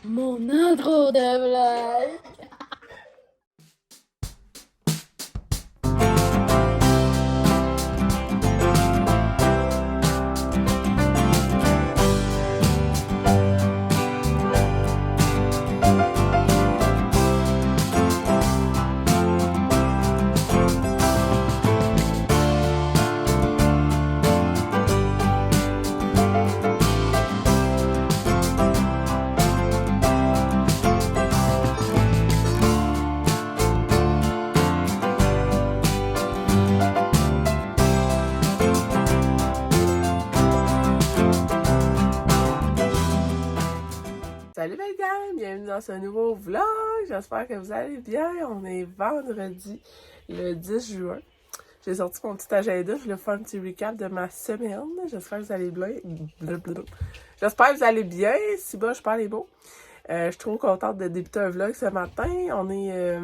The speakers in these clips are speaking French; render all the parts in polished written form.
Mon intro de blague. Salut les gars, bienvenue dans ce nouveau vlog, j'espère que vous allez bien, on est vendredi le 10 juin. J'ai sorti mon petit agenda, je voulais faire un petit recap de ma semaine, j'espère que vous allez bien. J'espère que vous allez bien, si bas je parle les mots. Je suis trop contente de débuter un vlog ce matin, on est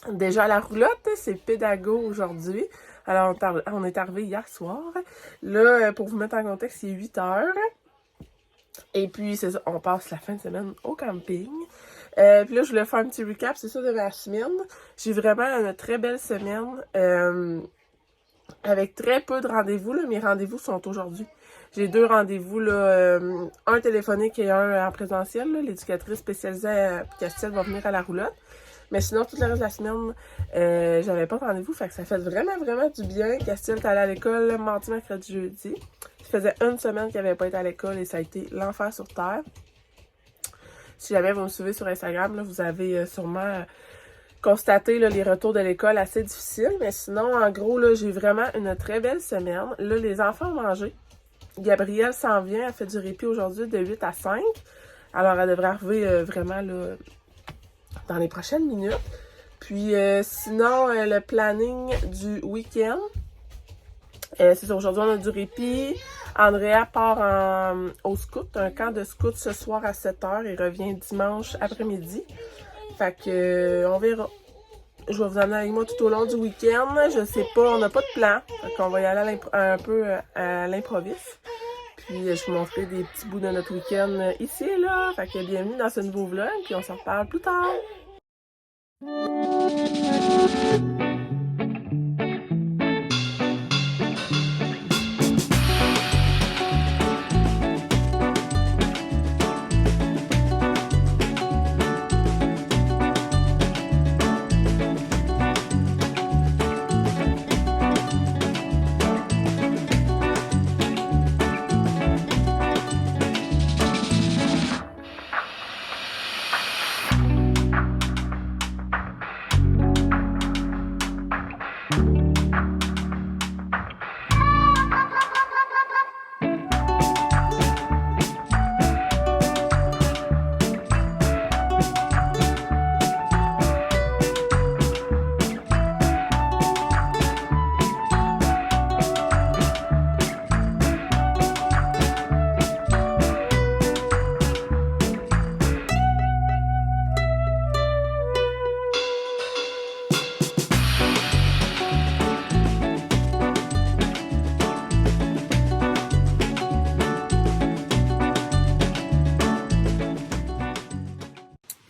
déjà à la roulotte, c'est pédago aujourd'hui. Alors on est arrivé hier soir, là pour vous mettre en contexte, il est 8 heures. Et puis, c'est ça, on passe la fin de semaine au camping. Puis là, je voulais faire un petit recap, c'est ça, de ma semaine. J'ai vraiment une très belle semaine, avec très peu de rendez-vous, là. Mes rendez-vous sont aujourd'hui. J'ai 2 rendez-vous, là, un téléphonique et un en présentiel, là. L'éducatrice spécialisée à Castille va venir à la roulotte. Mais sinon, tout le reste de la semaine, j'avais pas de rendez-vous, fait que ça fait vraiment, vraiment du bien. Castille est allée à l'école mardi, mercredi, jeudi. Ça faisait une semaine qu'il n'avait pas été à l'école et ça a été l'enfer sur Terre. Si jamais vous me suivez sur Instagram, là, vous avez sûrement constaté là, les retours de l'école assez difficiles. Mais sinon, en gros, là, j'ai vraiment une très belle semaine. Là, les enfants ont mangé. Gabrielle s'en vient, elle fait du répit aujourd'hui de 8 à 5. Alors, elle devrait arriver vraiment là, dans les prochaines minutes. Puis, sinon, le planning du week-end. C'est ça, aujourd'hui, on a du répit. Andrea part au scout, un camp de scout ce soir à 7h et revient dimanche après-midi. Fait que, on verra. Je vais vous emmener avec moi tout au long du week-end. Je sais pas, on n'a pas de plan. Fait qu'on va y aller un peu à l'improviste. Puis, je vous montrerai des petits bouts de notre week-end ici et là. Fait que, bienvenue dans ce nouveau vlog. Puis, on s'en reparle plus tard.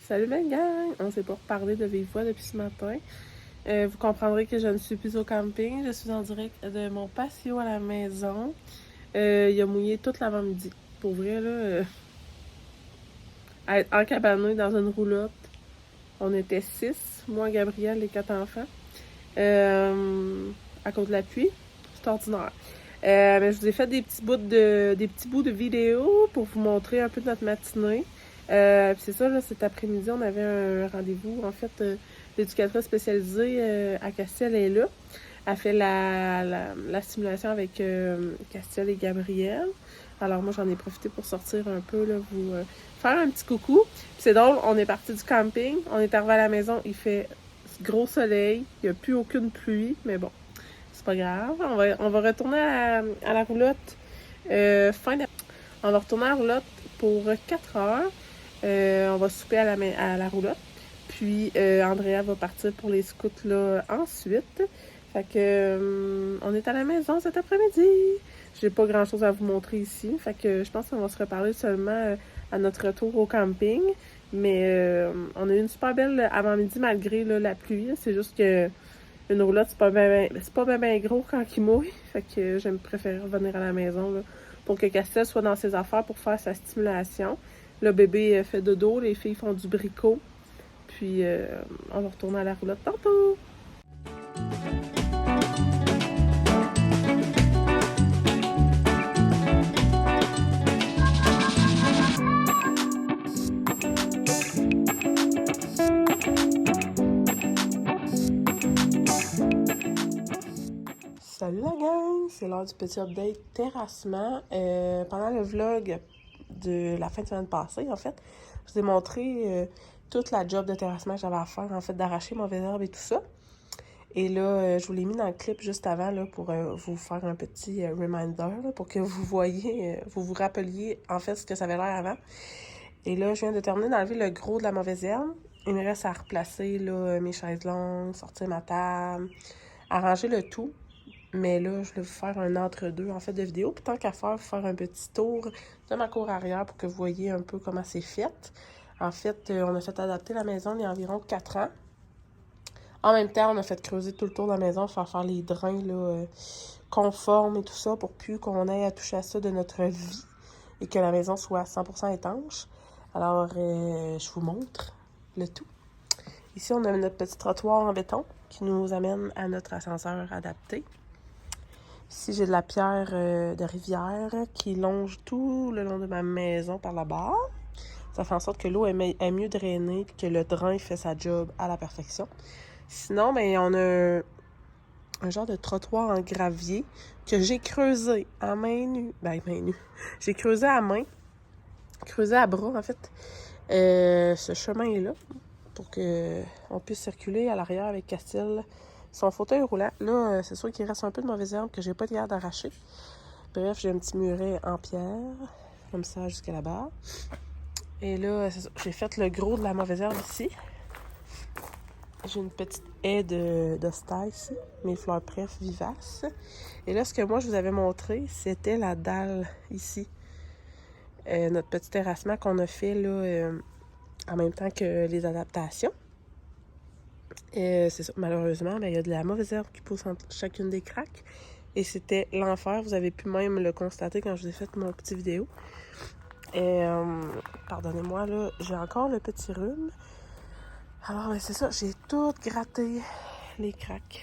Salut ma gang! On s'est pas reparlé de vive voix depuis ce matin. Vous comprendrez que je ne suis plus au camping. Je suis en direct de mon patio à la maison. Il a mouillé toute l'avant-midi. Pour vrai, là, être encabané dans une roulotte. On était 6, moi, Gabrielle, les 4 enfants. À cause de la pluie. C'est ordinaire. Mais je vous ai fait des petits bouts de vidéo pour vous montrer un peu de notre matinée. Puis c'est ça, là, cet après-midi, on avait un rendez-vous. En fait, l'éducatrice spécialisée à Castille est là. Elle fait la simulation avec Castille et Gabrielle. Alors moi, j'en ai profité pour sortir un peu, là, vous faire un petit coucou. Puis c'est drôle, on est parti du camping. On est arrivé à la maison, il fait gros soleil. Il n'y a plus aucune pluie, mais bon, c'est pas grave. On va retourner à la roulotte On va retourner à la roulotte pour 4 heures. On va souper à la roulotte. Puis, Andrea va partir pour les scouts là ensuite. Fait que, on est à la maison cet après-midi. J'ai pas grand-chose à vous montrer ici. Fait que, je pense qu'on va se reparler seulement à notre retour au camping. Mais on a eu une super belle avant-midi malgré là, la pluie. C'est juste que une roulotte, c'est pas bien gros quand il mouille. Fait que j'aime préférer revenir à la maison là, pour que Castel soit dans ses affaires pour faire sa stimulation. Le bébé fait dodo, les filles font du bricot. Puis on va retourner à la roulotte tantôt. Salut la gang, c'est l'heure du petit update terrassement. Pendant le vlog de la fin de semaine passée, en fait, je vous ai montré toute la job de terrassement que j'avais à faire, en fait, d'arracher mauvaise herbe et tout ça. Et là, je vous l'ai mis dans le clip juste avant là, pour vous faire un petit reminder, là, pour que vous voyez, vous vous rappeliez en fait ce que ça avait l'air avant. Et là, je viens de terminer d'enlever le gros de la mauvaise herbe. Il me reste à replacer là, mes chaises longues, sortir ma table, arranger le tout. Mais là, je vais vous faire un entre-deux, en fait, de vidéo. Puis tant qu'à faire un petit tour de ma cour arrière pour que vous voyez un peu comment c'est fait. En fait, on a fait adapter la maison il y a environ 4 ans. En même temps, on a fait creuser tout le tour de la maison, faire les drains là, conformes et tout ça pour plus qu'on ait à toucher à ça de notre vie et que la maison soit 100% étanche. Alors, je vous montre le tout. Ici, on a notre petit trottoir en béton qui nous amène à notre ascenseur adapté. Ici, j'ai de la pierre de rivière qui longe tout le long de ma maison par là-bas. Ça fait en sorte que l'eau est mieux drainée et que le drain fait sa job à la perfection. Sinon, ben, on a un genre de trottoir en gravier que j'ai creusé à main nue. Ben, main nue. J'ai creusé à main, creusé à bras, en fait, ce chemin-là pour qu'on puisse circuler à l'arrière avec Castille. Son fauteuil roulant, là, c'est sûr qu'il reste un peu de mauvaise herbe que j'ai pas été capable d'arracher. Bref, j'ai un petit muret en pierre, comme ça, jusqu'à là-bas. Et là, c'est ça, j'ai fait le gros de la mauvaise herbe ici. J'ai une petite haie d'hostie ici, mes fleurs préf vivaces. Et là, ce que moi, je vous avais montré, c'était la dalle ici. Notre petit terrassement qu'on a fait, là, en même temps que les adaptations. C'est ça, malheureusement, ben, il y a de la mauvaise herbe qui pousse entre chacune des craques. Et c'était l'enfer. Vous avez pu même le constater quand je vous ai fait mon petit vidéo. Pardonnez-moi, là, j'ai encore le petit rhume. Alors, ben, c'est ça, j'ai tout gratté les craques.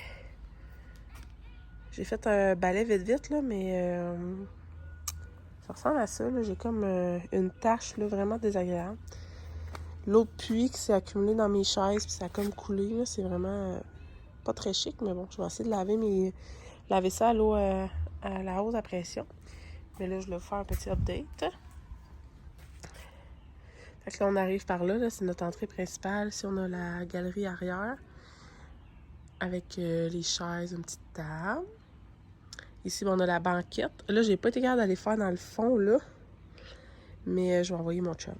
J'ai fait un balai vite, là, mais ça ressemble à ça, là. J'ai comme une tache, là, vraiment désagréable. L'eau de pluie qui s'est accumulée dans mes chaises, puis ça a comme coulé, là. C'est vraiment pas très chic, mais bon, je vais essayer de laver ça à l'eau à la hausse à pression. Mais là, je vais faire un petit update. Fait que là, on arrive par là, c'est notre entrée principale. Ici, on a la galerie arrière avec les chaises, une petite table. Ici, on a la banquette. Là, j'ai pas été capable d'aller faire dans le fond, là. Mais je vais envoyer mon chum.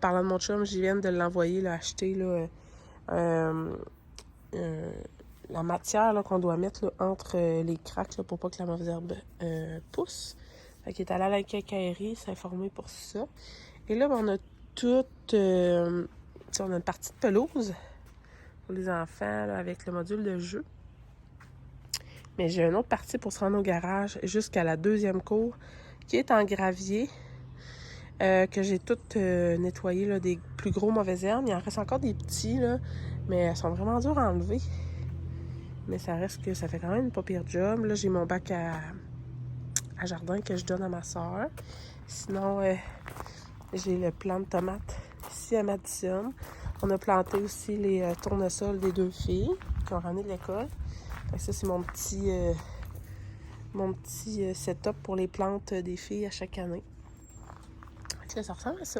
Parlant de mon chum, j'y viens de l'envoyer, là, acheter, là, la matière là, qu'on doit mettre là, entre les craques là, pour pas que la mauvaise herbe pousse. Fait qu'il est allé à la quincaillerie s'informer pour ça. Et là, ben, on a toute... on a une partie de pelouse pour les enfants là, avec le module de jeu. Mais j'ai une autre partie pour se rendre au garage jusqu'à la deuxième cour qui est en gravier. Que j'ai toutes nettoyé là, des plus gros mauvaises herbes. Il en reste encore des petits, là, mais elles sont vraiment dures à enlever. Mais ça reste que ça fait quand même une pas pire job. Là, j'ai mon bac à jardin que je donne à ma soeur. Sinon, j'ai le plant de tomates ici à Madison. On a planté aussi les tournesols des 2 filles qui ont ramené de l'école. Ça, c'est mon petit setup pour les plantes des filles à chaque année. Ça ressemble à ça.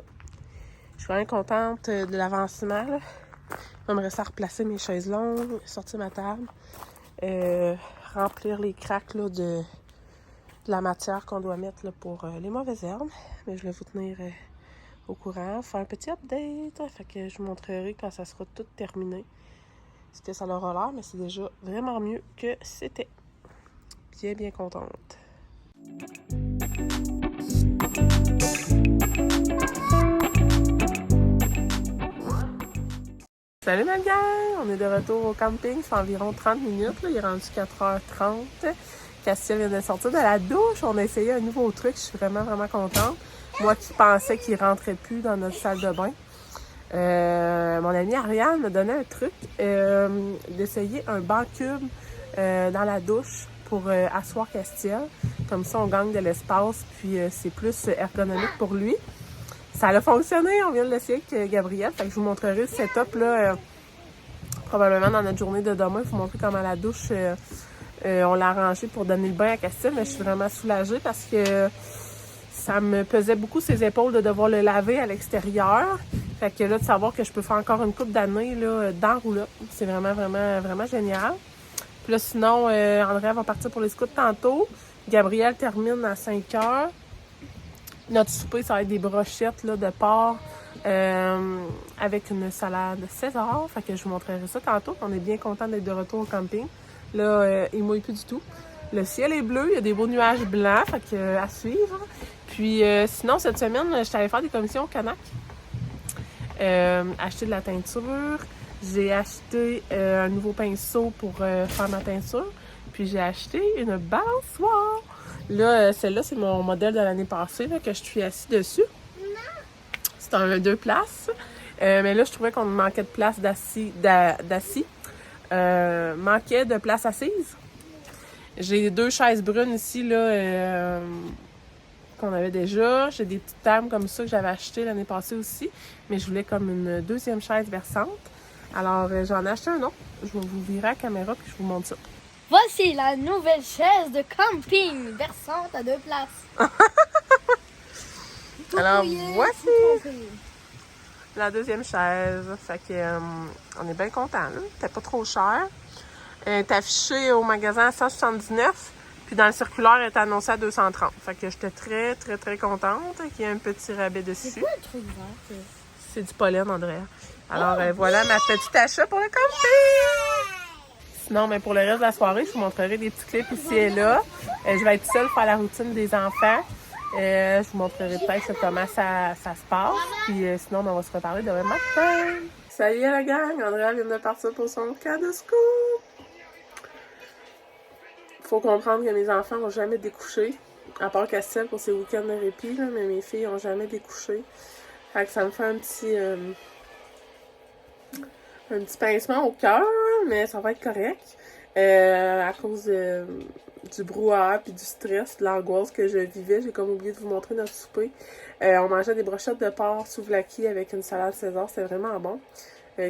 Je suis vraiment contente de l'avancement. Là. J'aimerais ça replacer mes chaises longues, sortir ma table, remplir les craques là, de la matière qu'on doit mettre là, pour les mauvaises herbes. Mais je vais vous tenir au courant, faire un petit update. Fait que je vous montrerai quand ça sera tout terminé ce que ça aura l'air, mais c'est déjà vraiment mieux que c'était. Bien contente. Salut ma gang! On est de retour au camping, ça fait environ 30 minutes, là. Il est rendu 4h30. Castiel vient de sortir de la douche, on a essayé un nouveau truc, je suis vraiment contente. Moi qui pensais qu'il rentrait plus dans notre salle de bain. Mon amie Ariane m'a donné un truc, d'essayer un banc cube dans la douche pour asseoir Castiel. Comme ça, on gagne de l'espace, puis c'est plus ergonomique pour lui. Ça a fonctionné, on vient de l'essayer avec Gabriel. Fait que je vous montrerai le setup là, probablement dans notre journée de demain. Je vais vous montrer comment la douche, on l'a arrangée pour donner le bain à Castiel. Mais je suis vraiment soulagée parce que ça me pesait beaucoup ses épaules de devoir le laver à l'extérieur. Fait que là, de savoir que je peux faire encore une couple d'années là, dans la roulotte, c'est vraiment génial. Puis là, sinon, Andrea va partir pour les scouts tantôt. Gabriel termine à 5 heures. Notre souper, ça va être des brochettes là, de porc avec une salade César. Fait que je vous montrerai ça tantôt. On est bien content d'être de retour au camping. Là, il mouille plus du tout. Le ciel est bleu, il y a des beaux nuages blancs, fait que à suivre. Puis sinon, cette semaine, je suis allée faire des commissions au Canac. Acheter de la teinture. J'ai acheté un nouveau pinceau pour faire ma peinture. Puis j'ai acheté une balançoire. Là, celle-là, c'est mon modèle de l'année passée là, que je suis assise dessus. C'est un 2 places. Mais là, je trouvais qu'on manquait de place d'assis. Manquait de place assise. J'ai 2 chaises brunes ici là, qu'on avait déjà. J'ai des petites tables comme ça que j'avais achetées l'année passée aussi. Mais je voulais comme une deuxième chaise versante. Alors, j'en ai acheté un autre. Je vais vous virer à la caméra puis je vous montre ça. Voici la nouvelle chaise de camping versante à 2 places. Alors, voici Tout la deuxième chaise. Fait que, on est bien contents, là. C'était pas trop cher. Elle est affichée au magasin à 179. Puis dans le circulaire, elle est annoncée à 230. Fait que j'étais très contente qu'il y ait un petit rabais dessus. C'est quoi le truc vert? C'est du pollen, Andrea. Alors, voilà ma petite achat pour le camping! Sinon, mais pour le reste de la soirée, je vous montrerai des petits clips ici et là. Je vais être seule faire la routine des enfants. Je vous montrerai peut-être comment ça se passe. Puis sinon, on va se reparler demain matin. Ça y est, la gang! Andrea vient de partir pour son camp de scout. Faut comprendre que mes enfants n'ont jamais découché. À part Castiel pour ses week-ends de répit, là, mais mes filles n'ont jamais découché. Fait que ça me fait un petit pincement au cœur, mais ça va être correct. À cause du brouhaha puis du stress, de l'angoisse que je vivais, j'ai comme oublié de vous montrer notre souper. On mangeait des brochettes de porc souvlaki avec une salade César, c'était vraiment bon.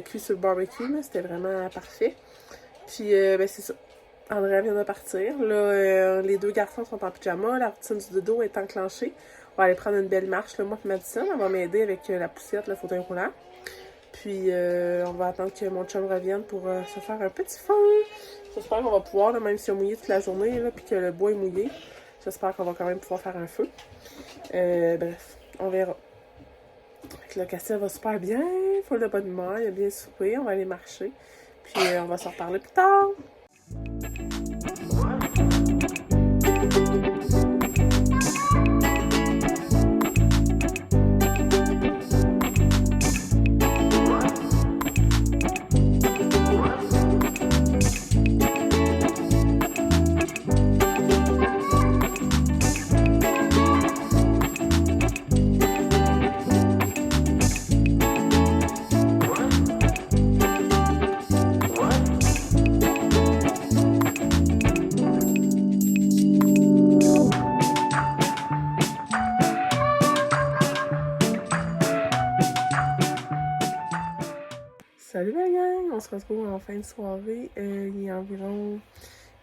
Cuit sur le barbecue, c'était vraiment parfait. Puis, ben c'est ça. Andrea vient de partir. Là, les 2 garçons sont en pyjama, la routine du dodo est enclenchée. On va aller prendre une belle marche, là, moi et Madison. Elle va m'aider avec la poussette, le fauteuil roulant. Puis, on va attendre que mon chum revienne pour se faire un petit feu. J'espère qu'on va pouvoir, là, même si on est mouillé toute la journée, là, puis que le bois est mouillé. J'espère qu'on va quand même pouvoir faire un feu. Bref, on verra. Fait que le Castiel va super bien, full de bonne humeur, il a bien soupé, on va aller marcher. Puis, on va s'en reparler plus tard. Salut la gang! On se retrouve en fin de soirée. Il est environ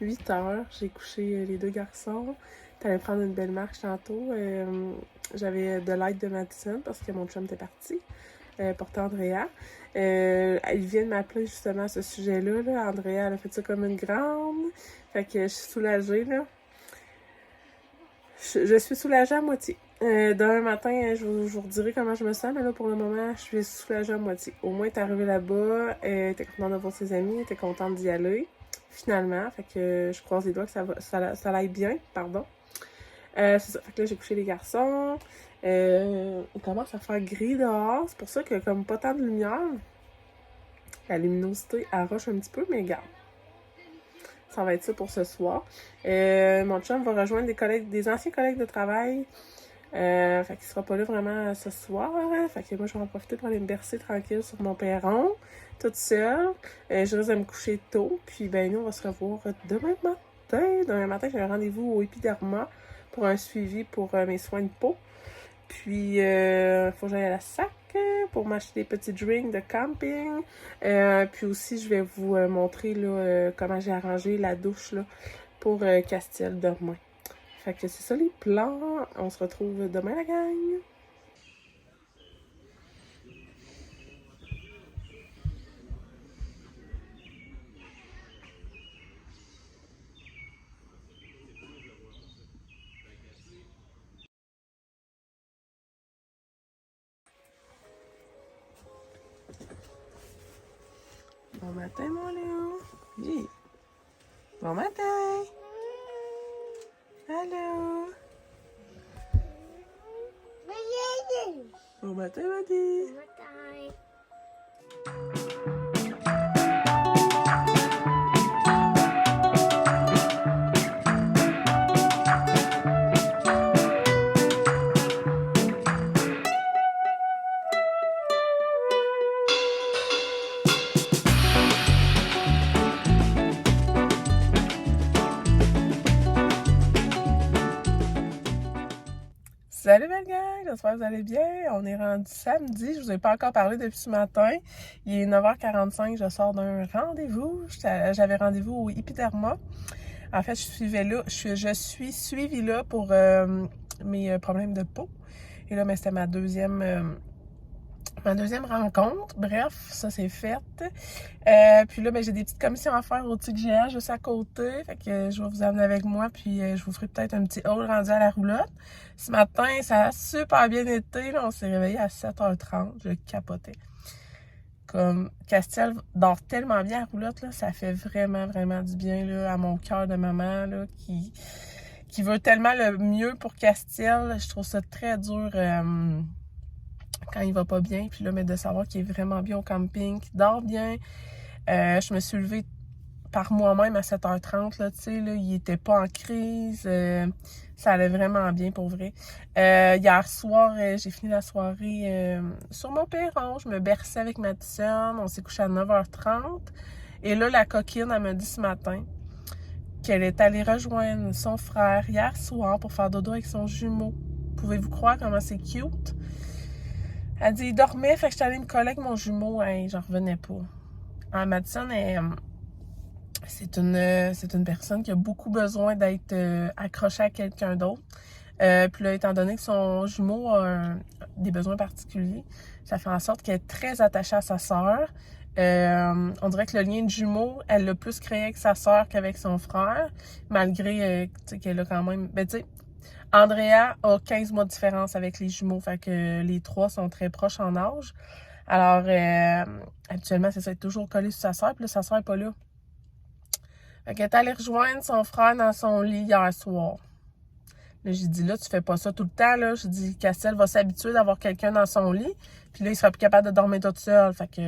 8 heures. J'ai couché les 2 garçons. T'allais prendre une belle marche tantôt. J'avais de l'aide de Madison parce que mon chum était parti. Porter Andrea. Elle vient de m'appeler justement à ce sujet-là. Là. Andrea, elle a fait ça comme une grande. Fait que je suis soulagée, là. Je suis soulagée à moitié. Demain matin, je vous redirai comment je me sens, mais là, pour le moment, je suis soulagée à moitié. Au moins, elle est arrivée là-bas, elle était contente de voir ses amis, elle était contente d'y aller, finalement. Fait que je croise les doigts que ça aille bien, pardon. C'est ça. Fait que là, j'ai couché les garçons. Il commence à faire gris dehors. C'est pour ça qu'il y a comme pas tant de lumière. La luminosité arrache un petit peu, mais regarde. Ça va être ça pour ce soir. Mon chum va rejoindre des anciens collègues de travail. Fait qu'il sera pas là vraiment ce soir. Fait que moi, je vais en profiter pour aller me bercer tranquille sur mon perron, toute seule. Je risque de me coucher tôt. Puis, ben, nous, on va se revoir demain matin. Demain matin, j'ai un rendez-vous au Épiderma pour un suivi pour mes soins de peau. Puis, faut que j'aille à la SAC pour m'acheter des petits drinks de camping. Puis aussi, je vais vous montrer là, comment j'ai arrangé la douche là, pour Castiel demain. Fait que c'est ça les plans. On se retrouve demain, la gang. Bon matin, mon Léo. Yeah. Bon matin. Allô. Bon matin, Madi. Salut belle gang, j'espère que vous allez bien. On est rendu samedi, je vous ai pas encore parlé depuis ce matin. Il est 9h45, je sors d'un rendez-vous. J'avais rendez-vous au Épiderma. En fait, je suis suivie là pour mes problèmes de peau. Et là, mais c'était ma deuxième rencontre. Bref, ça c'est fait. Puis là, ben, j'ai des petites commissions à faire au TGA juste à côté. Fait que je vais vous amener avec moi. Puis je vous ferai peut-être un petit haul rendu à la roulotte. Ce matin, ça a super bien été. Là, on s'est réveillé à 7h30. Je capotais. Comme Castiel dort tellement bien à la roulotte, là, ça fait vraiment, vraiment du bien là, à mon cœur de maman là, qui veut tellement le mieux pour Castiel. Je trouve ça très dur quand il va pas bien. Puis là, mais de savoir qu'il est vraiment bien au camping, qu'il dort bien. Je me suis levée par moi-même à 7h30, là, tu sais, là, il était pas en crise. Ça allait vraiment bien, pour vrai. Hier soir, j'ai fini la soirée sur mon perron. Je me berçais avec Madison. On s'est couché à 9h30. Et là, la coquine, elle m'a dit ce matin qu'elle est allée rejoindre son frère hier soir pour faire dodo avec son jumeau. Pouvez-vous croire comment c'est cute? Elle dit, il dormait, fait que j'étais allée me coller avec mon jumeau. Hey, j'en revenais pas. Madison, c'est une personne qui a beaucoup besoin d'être accrochée à quelqu'un d'autre. Puis là, étant donné que son jumeau a des besoins particuliers, ça fait en sorte qu'elle est très attachée à sa sœur. On dirait que le lien de jumeau, elle l'a plus créé avec sa sœur qu'avec son frère, malgré qu'elle a quand même... Ben, tu sais, Andrea a 15 mois de différence avec les jumeaux, fait que les trois sont très proches en âge. Alors, habituellement, c'est ça, elle est toujours collée sur sa sœur, puis là, sa sœur n'est pas là. Fait qu'elle est allée rejoindre son frère dans son lit hier soir. Là, j'ai dit, là, tu fais pas ça tout le temps, là. J'ai dit, Castiel va s'habituer d'avoir quelqu'un dans son lit. Puis là, il sera plus capable de dormir toute seule. Fait que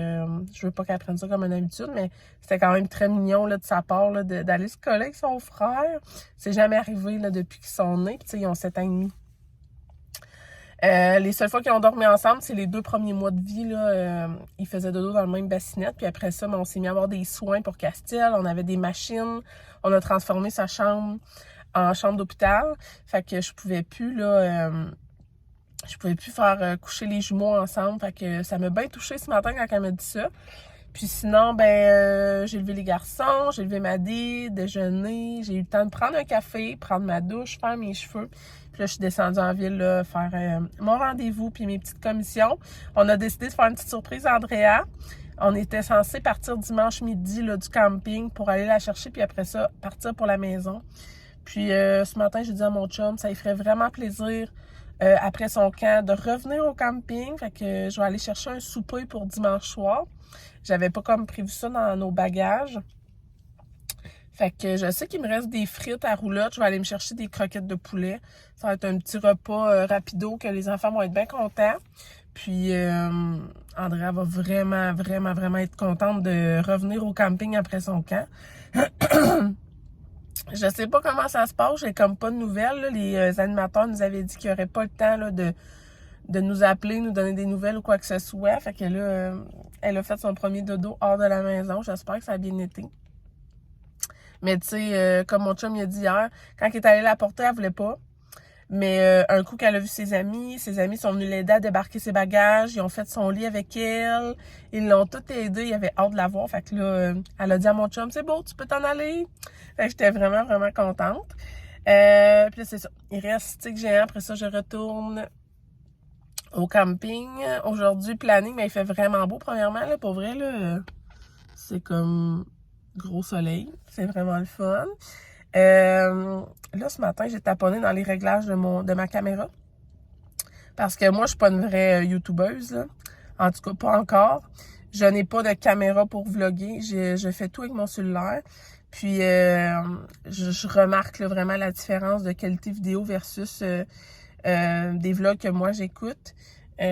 je veux pas qu'elle prenne ça comme une habitude, mais c'était quand même très mignon, là, de sa part, là, d'aller se coller avec son frère. C'est jamais arrivé, là, depuis qu'ils sont nés. Puis, tu sais, ils ont 7 ans et demi. Les seules fois qu'ils ont dormi ensemble, c'est les 2 premiers mois de vie, là. Ils faisaient dodo dans le même bassinette. Puis après ça, on s'est mis à avoir des soins pour Castiel. On avait des machines. On a transformé sa chambre en chambre d'hôpital. Fait que je pouvais plus, là... je pouvais plus faire coucher les jumeaux ensemble. Fait que ça m'a bien touchée ce matin quand elle m'a dit ça. Puis sinon, j'ai levé les garçons, j'ai levé Maddy, déjeuner. J'ai eu le temps de prendre un café, prendre ma douche, faire mes cheveux. Puis là, je suis descendue en ville, là, faire mon rendez-vous puis mes petites commissions. On a décidé de faire une petite surprise à Andrea. On était censé partir dimanche midi là, du camping pour aller la chercher. Puis après ça, partir pour la maison. Puis ce matin, j'ai dit à mon chum, ça lui ferait vraiment plaisir, après son camp, de revenir au camping. Fait que je vais aller chercher un souper pour dimanche soir. J'avais pas comme prévu ça dans nos bagages. Fait que je sais qu'il me reste des frites à roulotte. Je vais aller me chercher des croquettes de poulet. Ça va être un petit repas rapido que les enfants vont être bien contents. Puis Andrea va vraiment être contente de revenir au camping après son camp. Je sais pas comment ça se passe. J'ai comme pas de nouvelles. Là. Les animateurs nous avaient dit qu'il n'y aurait pas le temps là, de nous appeler, nous donner des nouvelles ou quoi que ce soit. Fait que là, elle a fait son premier dodo hors de la maison. J'espère que ça a bien été. Mais tu sais, comme mon chum il a dit hier, quand il est allé la porter, elle voulait pas. Mais un coup qu'elle a vu ses amis sont venus l'aider à débarquer ses bagages. Ils ont fait son lit avec elle. Ils l'ont tout aidé. Il avait hâte de la voir. Fait que là, elle a dit à mon chum, c'est beau, tu peux t'en aller. Fait que j'étais vraiment contente. Puis là, c'est ça. Il reste Tic Géant. Après ça, je retourne au camping. Aujourd'hui, planning, mais il fait vraiment beau. Premièrement, là, pour vrai, là, c'est comme gros soleil. C'est vraiment le fun. Là, ce matin, j'ai taponné dans les réglages de ma caméra. Parce que moi, je suis pas une vraie YouTubeuse, là. En tout cas, pas encore. Je n'ai pas de caméra pour vlogger. Je fais tout avec mon cellulaire. Puis, je remarque là, vraiment la différence de qualité vidéo versus des vlogs que moi, j'écoute. Fait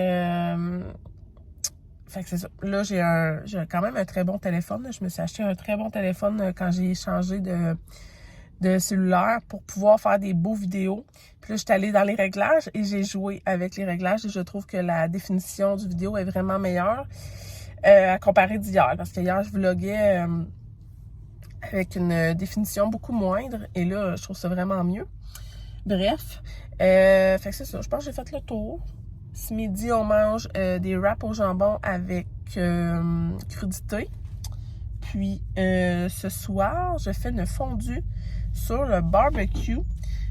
que c'est ça. Là, j'ai quand même un très bon téléphone. Je me suis acheté un très bon téléphone quand j'ai changé de cellulaire pour pouvoir faire des beaux vidéos. Puis là, je suis allée dans les réglages et j'ai joué avec les réglages et je trouve que la définition du vidéo est vraiment meilleure à comparer d'hier. Parce qu'hier, je vloguais avec une définition beaucoup moindre et là, je trouve ça vraiment mieux. Bref, fait que c'est ça. Je pense que j'ai fait le tour. Ce midi, on mange des wraps au jambon avec crudité. Puis, ce soir, je fais une fondue sur le barbecue.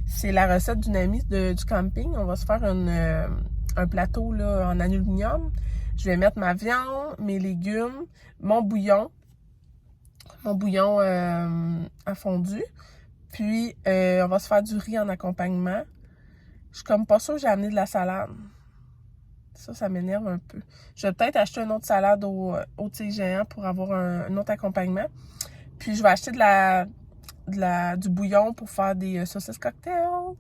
C'est la recette d'une amie du camping. On va se faire un plateau là, en aluminium. Je vais mettre ma viande, mes légumes, mon bouillon à fondu. Puis, on va se faire du riz en accompagnement. Je suis comme pas sûre que j'ai amené de la salade. Ça m'énerve un peu. Je vais peut-être acheter une autre salade au Tic Géant pour avoir un autre accompagnement. Puis, je vais acheter du bouillon pour faire des saucisses cocktails.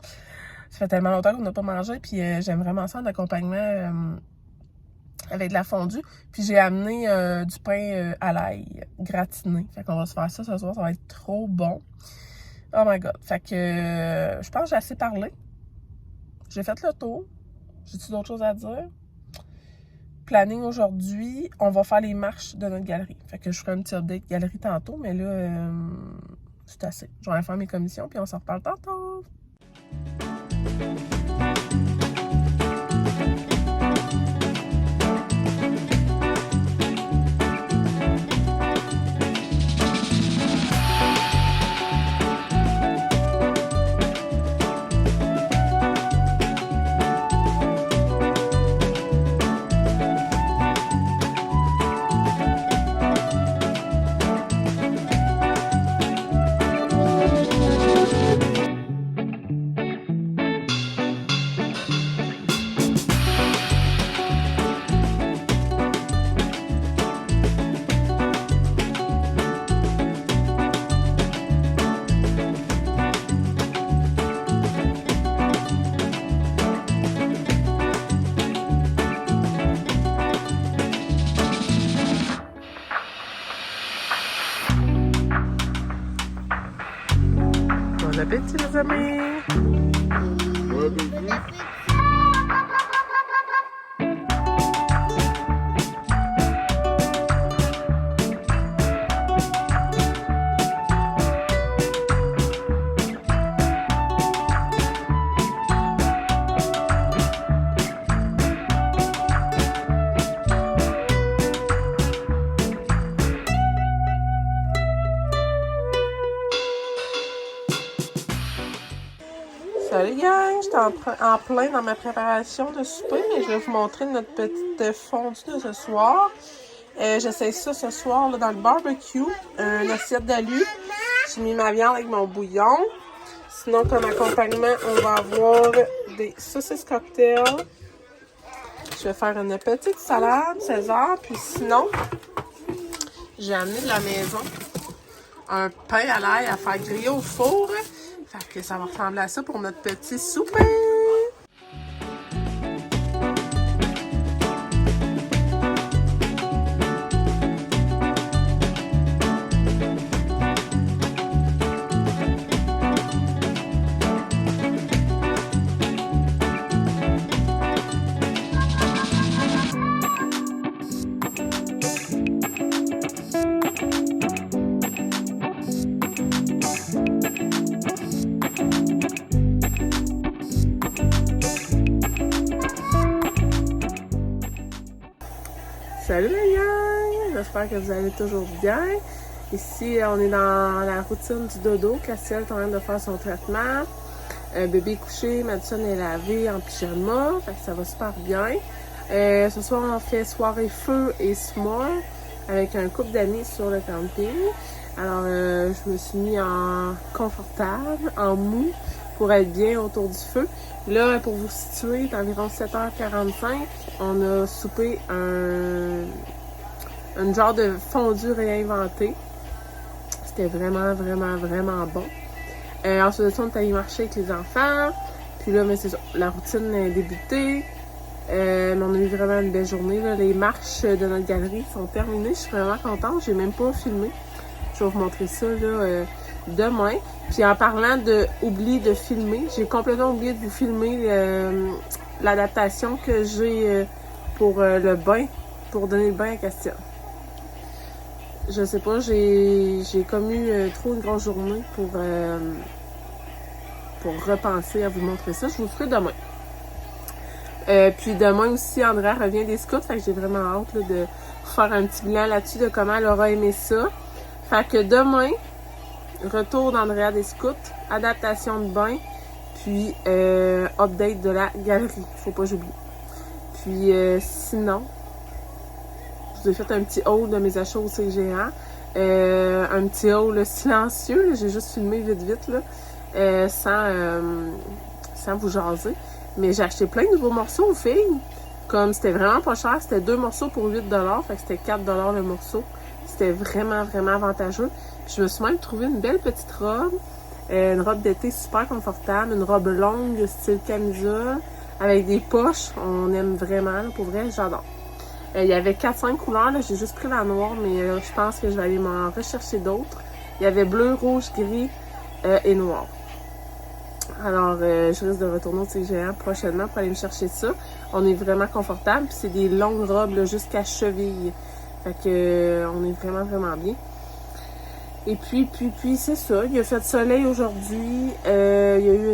Ça fait tellement longtemps qu'on n'a pas mangé. Puis, j'aime vraiment ça en accompagnement avec de la fondue. Puis, j'ai amené du pain à l'ail gratiné. Fait qu'on va se faire ça ce soir. Ça va être trop bon. Oh my God. Fait que je pense que j'ai assez parlé. J'ai fait le tour. J'ai-tu d'autres choses à dire? Planning aujourd'hui, on va faire les marches de notre galerie. Fait que je ferai un petit update galerie tantôt, mais là, c'est assez. Je vais aller faire mes commissions, puis on s'en reparle tantôt. Bon appétit, les amis! Salut gang, j'étais en plein dans ma préparation de souper, mais je vais vous montrer notre petite fondue de ce soir. J'essaie ça ce soir là, dans le barbecue, une assiette d'alu. J'ai mis ma viande avec mon bouillon. Sinon, comme accompagnement, on va avoir des saucisses cocktails. Je vais faire une petite salade César, puis sinon, j'ai amené de la maison un pain à l'ail à faire griller au four. Fait que ça va ressembler à ça pour notre petit souper. Salut les gars! J'espère que vous allez toujours bien. Ici, on est dans la routine du dodo. Castiel est en train de faire son traitement. Bébé est couché, Madison est lavée en pyjama. Fait que ça va super bien. Ce soir, on fait soirée feu et s'more avec un couple d'amis sur le camping. Alors, je me suis mis en confortable, en mou, pour être bien autour du feu. Là, pour vous situer, c'est environ 7h45. On a soupé un genre de fondue réinventé. C'était vraiment, vraiment, vraiment bon. Ensuite de ça, on est allé marcher avec les enfants. Puis là, mais c'est ça, la routine a débuté. Mais on a eu vraiment une belle journée. Là. Les marches de notre galerie sont terminées. Je suis vraiment contente. J'ai même pas filmé. Je vais vous montrer ça là, demain. Puis en parlant de oublier de filmer, j'ai complètement oublié de vous filmer l'adaptation que j'ai pour le bain, pour donner le bain à Castiel. Je sais pas, j'ai comme eu trop une grosse journée pour repenser à vous montrer ça. Je vous le ferai demain. Puis demain aussi, Andrea revient des scouts, fait que j'ai vraiment hâte là, de faire un petit bilan là-dessus de comment elle aura aimé ça. Fait que demain, retour d'Andrea des scouts, adaptation de bain, puis update de la galerie. Faut pas que j'oublie. Puis sinon, je vous ai fait un petit haul de mes achats au CGA. Un petit haul silencieux. Là. J'ai juste filmé vite là, sans vous jaser. Mais j'ai acheté plein de nouveaux morceaux aux filles. Comme c'était vraiment pas cher, c'était 2 morceaux pour 8$. Fait que c'était 4$ le morceau. C'était vraiment, vraiment avantageux. Puis je me suis même trouvé une belle petite robe. Une robe d'été super confortable. Une robe longue, style camisole. Avec des poches. On aime vraiment. Là, pour vrai, j'adore. Il y avait 4-5 couleurs. Là, j'ai juste pris la noire. Mais je pense que je vais aller m'en rechercher d'autres. Il y avait bleu, rouge, gris et noir. Alors, je risque de retourner au CGA prochainement pour aller me chercher ça. On est vraiment confortable. Puis c'est des longues robes là, jusqu'à cheville. Fait que on est vraiment, vraiment bien. Et puis c'est ça. Il a fait soleil aujourd'hui. Il y a eu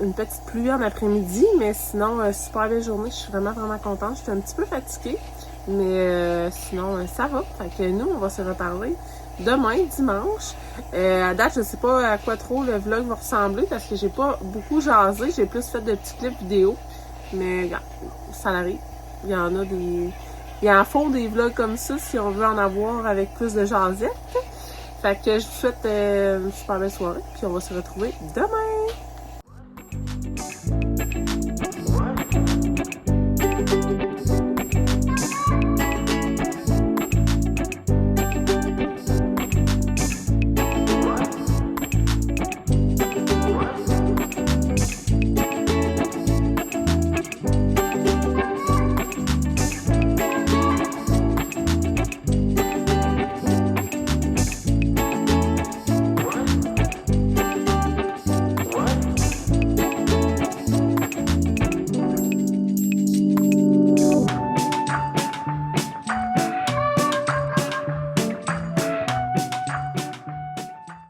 une petite pluie en après-midi. Mais sinon, super belle journée. Je suis vraiment, vraiment contente. Je suis un petit peu fatiguée. Mais sinon, ça va. Fait que nous, on va se reparler demain, dimanche. À date, je sais pas à quoi trop le vlog va ressembler parce que j'ai pas beaucoup jasé. J'ai plus fait de petits clips vidéo. Mais regarde, ça arrive. Il y en a des... Il y en faut des vlogs comme ça si on veut en avoir avec plus de jasette. Fait que je vous souhaite une super belle soirée. Puis on va se retrouver demain.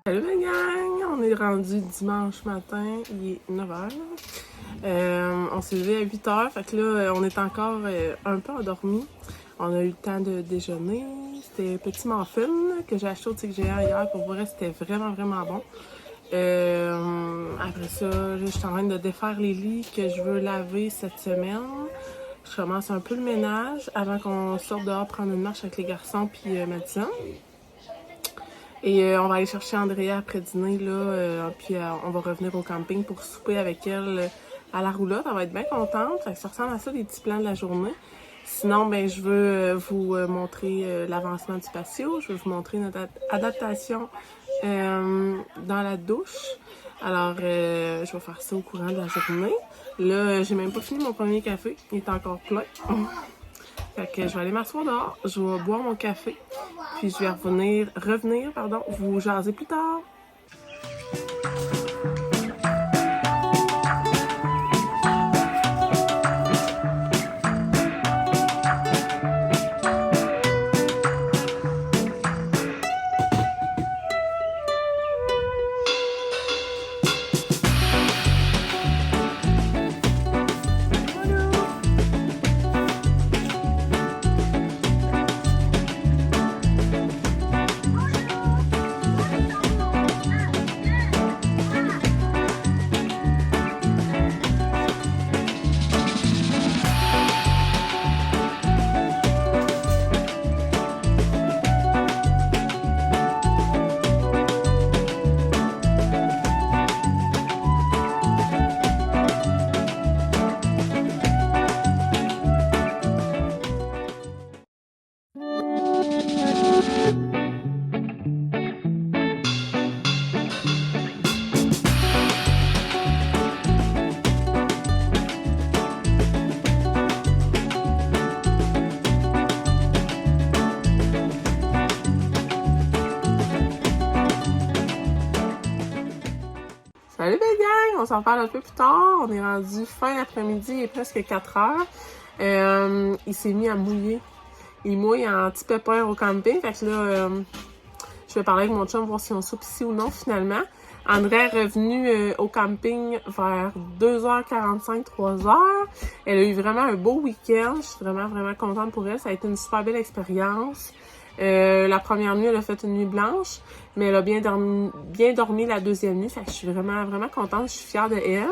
Salut la gang! On est rendu dimanche matin, il est 9h. On s'est levé à 8h, fait que là, on est encore un peu endormis. On a eu le temps de déjeuner. C'était petit muffin que j'ai acheté au TGA hier. Pour vrai, c'était vraiment, vraiment bon. Après ça, là, je suis en train de défaire les lits que je veux laver cette semaine. Je commence un peu le ménage avant qu'on sorte dehors prendre une marche avec les garçons puis Madison. Et on va aller chercher Andrea après dîner, là, puis on va revenir au camping pour souper avec elle à la roulotte. Elle va être bien contente. Fait que ça ressemble à ça, des petits plans de la journée. Sinon, ben, je veux vous montrer l'avancement du patio. Je veux vous montrer notre adaptation dans la douche. Alors, je vais faire ça au courant de la journée. Là, j'ai même pas fini mon premier café. Il est encore plein. Fait que je vais aller m'asseoir dehors. Je vais boire mon café. Puis je vais revenir, vous jaser plus tard. Salut les gang! On s'en parle un peu plus tard. On est rendu fin après-midi, il est presque 4 heures. Il s'est mis à mouiller. Il mouille en petit pépère au camping. Fait que là, je vais parler avec mon chum, voir si on soupe ici ou non finalement. André est revenue au camping vers 2h45, 3h. Elle a eu vraiment un beau week-end. Je suis vraiment, vraiment contente pour elle. Ça a été une super belle expérience. La première nuit, elle a fait une nuit blanche, mais elle a bien dormi la deuxième nuit. Fait que je suis vraiment, vraiment contente. Je suis fière de elle.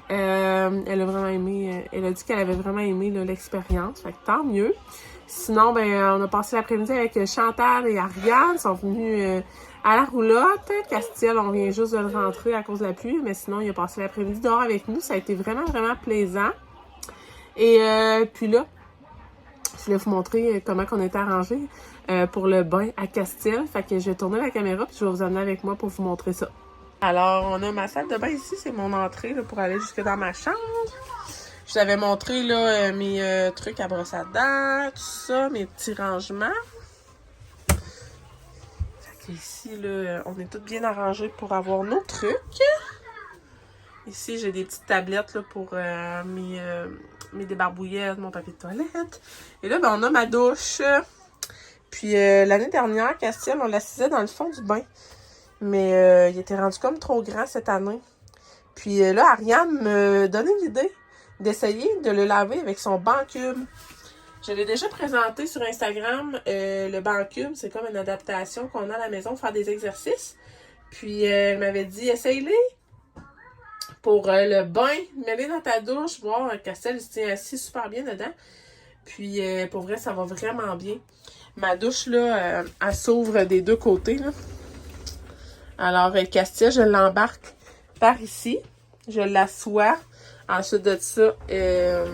Elle a vraiment aimé, elle a dit qu'elle avait vraiment aimé l'expérience. Fait que tant mieux. Sinon, ben, on a passé l'après-midi avec Chantal et Ariane. Ils sont venus à la roulotte. Castiel, on vient juste de le rentrer à cause de la pluie, mais sinon, il a passé l'après-midi dehors avec nous. Ça a été vraiment, vraiment plaisant. Et puis là, je voulais vous montrer comment on était arrangés pour le bain à Castiel. Fait que je vais tourner la caméra puis je vais vous amener avec moi pour vous montrer ça. Alors, on a ma salle de bain ici. C'est mon entrée là, pour aller jusque dans ma chambre. Je vous avais montré là, mes trucs à brosse à dents, tout ça, mes petits rangements. Fait que ici, là, on est tous bien arrangés pour avoir nos trucs. Ici, j'ai des petites tablettes là, pour mes débarbouillettes, mon papier de toilette. Et là, ben, on a ma douche. Puis l'année dernière, Castiel, on l'assisait dans le fond du bain. Mais il était rendu comme trop grand cette année. Puis là, Ariane me donnait l'idée d'essayer de le laver avec son banc cube. Je l'ai déjà présenté sur Instagram. Le banc cube, c'est comme une adaptation qu'on a à la maison pour faire des exercices. Puis elle m'avait dit, essaye-les pour le bain. Mets-les dans ta douche. Voir, Castiel, il se tient assis super bien dedans. Puis pour vrai, ça va vraiment bien. Ma douche, là, elle s'ouvre des deux côtés, là. Alors, Castiel, je l'embarque par ici. Je l'assois. Ensuite de ça, je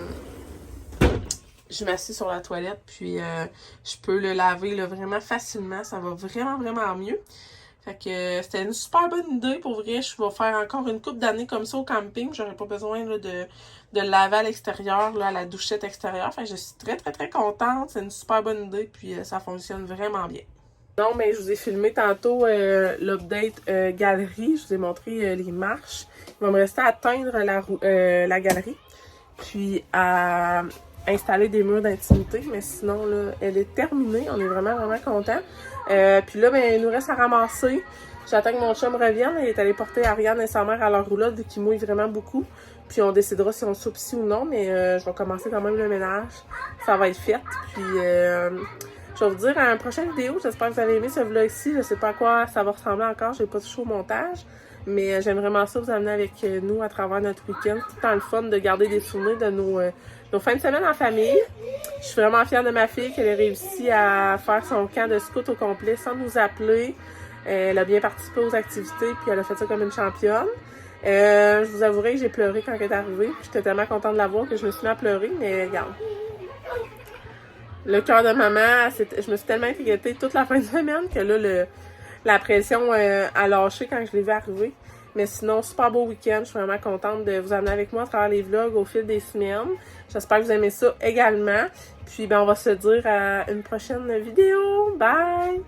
m'assieds sur la toilette, puis je peux le laver là, vraiment facilement. Ça va vraiment, vraiment mieux. Fait que c'était une super bonne idée. Pour vrai, je vais faire encore une couple d'années comme ça au camping. J'aurais pas besoin là, de le laver à l'extérieur, là, à la douchette extérieure. Fait que je suis très, très, très contente. C'est une super bonne idée, puis ça fonctionne vraiment bien. Non, mais je vous ai filmé tantôt l'update galerie. Je vous ai montré les marches. Il va me rester à atteindre la galerie. Puis à installer des murs d'intimité. Mais sinon, là, elle est terminée. On est vraiment, vraiment contents. Puis là, ben, il nous reste à ramasser. J'attends que mon chum revienne. Il est allé porter Ariane et sa mère à leur roulotte qui mouille vraiment beaucoup. Puis on décidera si on soupe ici ou non. Mais je vais commencer quand même le ménage. Ça va être fait. Puis je vais vous dire à une prochaine vidéo. J'espère que vous avez aimé ce vlog-ci. Je sais pas à quoi ça va ressembler encore. J'ai pas touché au montage. Mais j'aime vraiment ça vous amener avec nous à travers notre week-end. C'est tout le temps le fun de garder des souvenirs de nos fins de semaine en famille. Je suis vraiment fière de ma fille qu'elle ait réussi à faire son camp de scout au complet sans nous appeler. Elle a bien participé aux activités puis elle a fait ça comme une championne. Je vous avouerai que j'ai pleuré quand elle est arrivée. J'étais tellement contente de la voir que je me suis mis à pleurer. Mais regarde, Le cœur de maman, je me suis tellement inquiétée toute la fin de semaine que là, la pression a lâché quand je l'ai vu arriver. Mais sinon, super beau week-end. Je suis vraiment contente de vous amener avec moi à travers les vlogs au fil des semaines. J'espère que vous aimez ça également. Puis, ben, on va se dire à une prochaine vidéo. Bye!